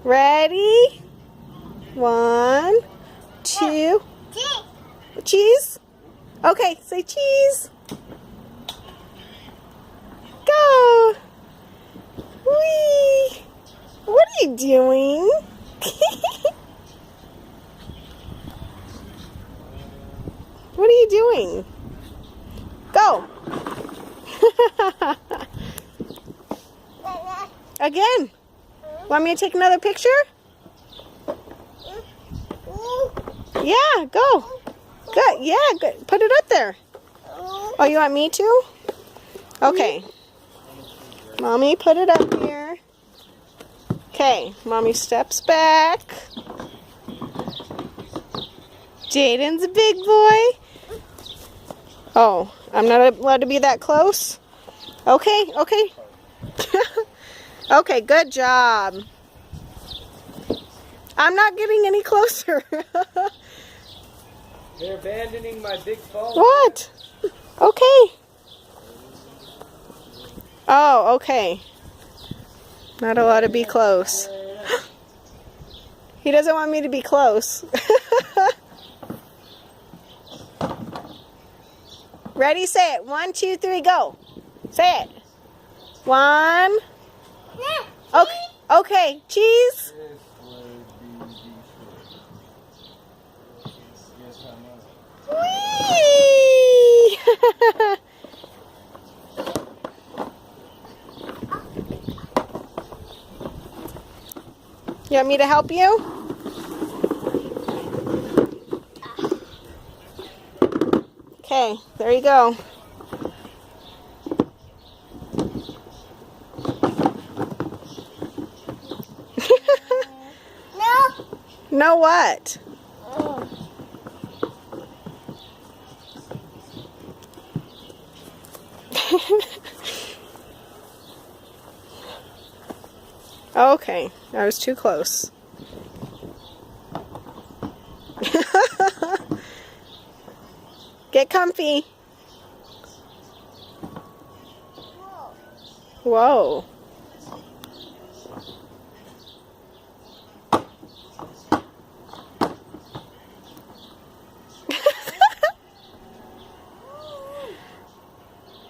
Ready? 1, 2. Cheese? Okay, say cheese. Go. Whee! What are you doing? What are you doing? Go. Again. Want me to take another picture? Yeah, go. Good. Yeah, good. Put it up there. Oh, you want me to? Okay. Mommy, put it up here. Okay. Mommy steps back. Jaden's a big boy. Oh, I'm not allowed to be that close? Okay, okay. Okay, good job. I'm not getting any closer. They're abandoning my big phone. What? Okay. Oh, okay. Not allowed to be close. He doesn't want me to be close. Ready, say it. 1, 2, 3, go. Say it. 1. Okay, okay. Cheese. Whee! You want me to help you? Okay, there you go. No. No what? Okay, I was too close. Get comfy. Whoa.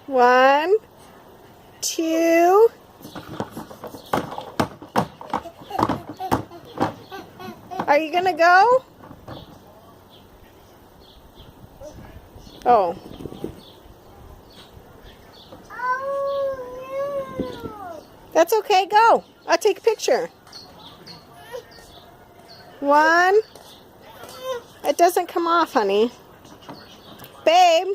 One, 2. Are you gonna go? Oh. That's okay, go. I'll take a picture. 1. It doesn't come off, honey. Babe.